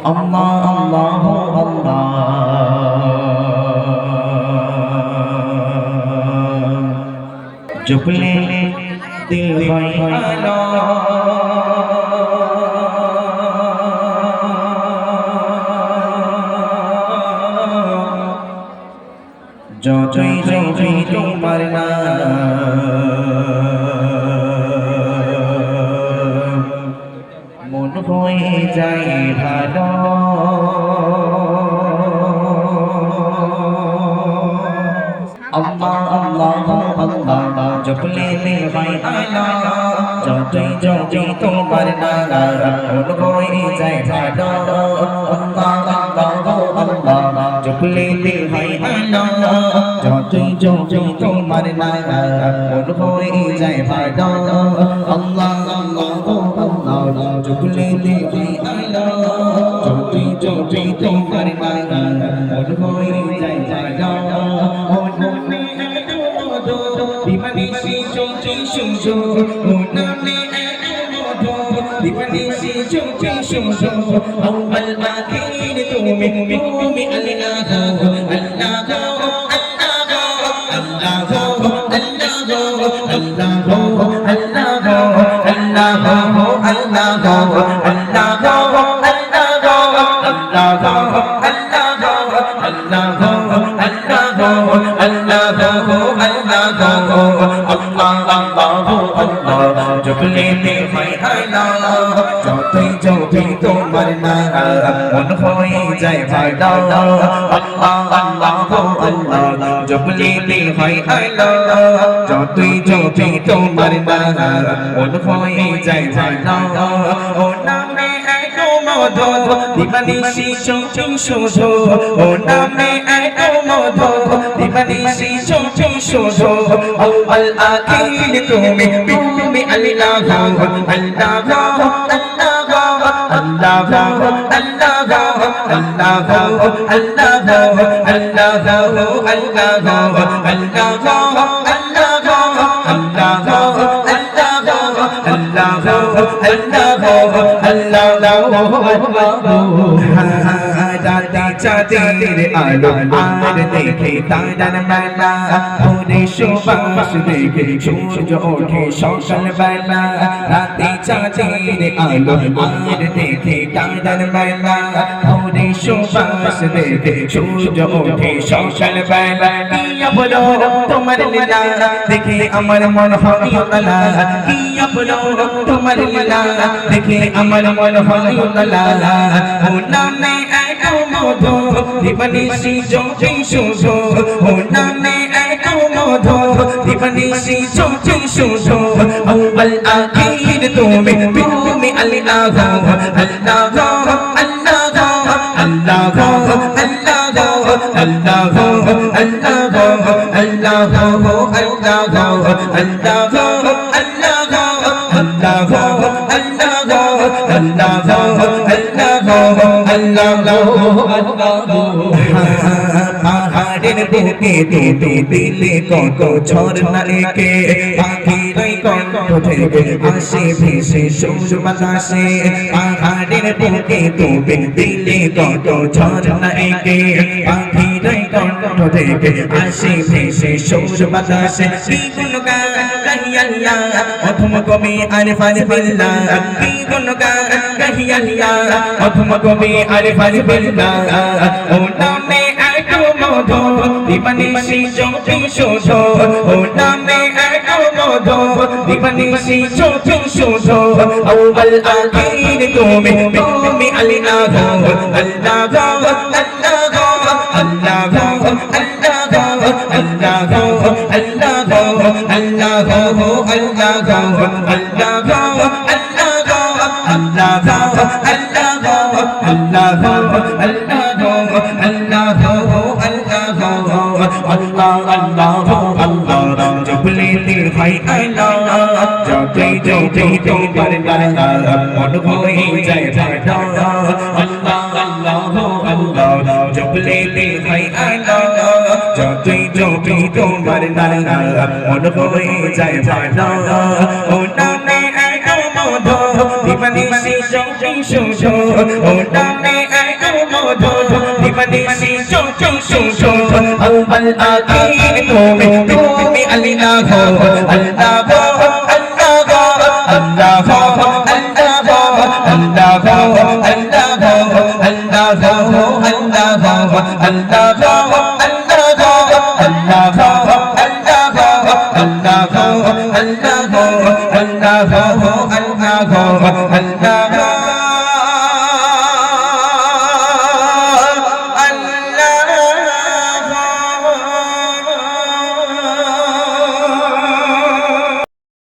আল্লাহ আল্লাহ আল্লাহ জপলে দিল হয় আলো যতই যতই তোমার নাম মন হয়ে যায় ভালো আল্লাহ আল্লাহ আল্লাহ জপলে দিল হয় আলো যতই যতই তোমার নাম মন হয়ে যায় ভালো আল্লাহ আল্লাহ আল্লাহ জপলে দিল হয় আলো যতই যতই তোমার নাম মন হয়ে যায় ভালো আল্লাহ আল্লাহ আল্লাহ জপলে দিল হয় আলো যতই যতই তোমার নাম মন হয়ে যায় ভালো দিবানিশি চলছে সুজো নামে এক মধু দিবানিশি চলছে সুজো আউয়াল আখির তুমি তুমি আল্লাহ আল্লাহ জপলে দিল হয় আলো যতই যতই তোমার নাম মন হয়ে যায় ভালো আল্লাহ আল্লাহ আল্লাহ জপলে দিল হয় আলো যতই যতই তোমার নাম মন হয়ে যায় ভালো ও নামে এক মধু দিবানিশি চলছে সুজো ও নামে এক মধু দিবানিশি চলছে সুজো আউয়াল আখির তুমি তুমি আল্লাহ আল্লাহ চাঁদের আলো আর দেখে তারার মেলা ভোরে সুবাস দেখে সূর্য ওঠে সকাল বেলা রাতে চাঁদের আলো আর দেখে তারার মেলা ভোরে সুবাস দেখে সূর্য ওঠে সকাল বেলা কি বলো তোমার লীলা দেখে আমার মন হয় উতলা কি বলো তোমার লীলা দেখে আমার মন হয় উতলা ও নামে এক মধু দিবানিশি চলছে সুজো ও নামে এক মধু দিবানিশি চলছে সুজো আউয়াল আখির তুমি তুমি আল্লাহ আল্লাহ আল্লাহ আল্লাহ পাহাড়ের বুকে দিতে দিলে কত ঝর্ণা এঁকে পাখিরাই কণ্ঠ থেকে আসে ভেসে সুর বাতাসে পাহাড়ের বুকে ডুবে দিলে কত ঝর্ণা এঁকে পাখিরাই কণ্ঠ থেকে আসে ভেসে সুর বাতাসে কি গুণগান গাহি আল্লাহ অথম কবি আরিফান বিল্লাহ কি গুণগান গাহি আল্লাহ অথম কবি আরিফান বিল্লাহ ও নামে এক মধু দিবানিশি চলছে সুজো ও নামে এক মধু দিবানিশি চলছে সুজো আউয়াল আখির তুমি তুমি আল্লাহ আল্লাহ জপলে দিল হয় আলো যতই যতই তোমার নাম মন হয়ে যায় ভালো আল্লাহ আল্লাহ আল্লাহ জপলে দিল হয় আলো যতই যতই তোমার নাম মন হয়ে যায় ভালো ও নামে এক মধু দিবানিশি চলছে সুজো ও নামে मनीषी चोटी शोशो अव्वल आखिर तुम अल्लाह हो अल्लाह हो अल्लाह हो अल्लाह हो अल्लाह हो अल्लाह हो अल्लाह हो अल्लाह हो अल्लाह हो अल्लाह हो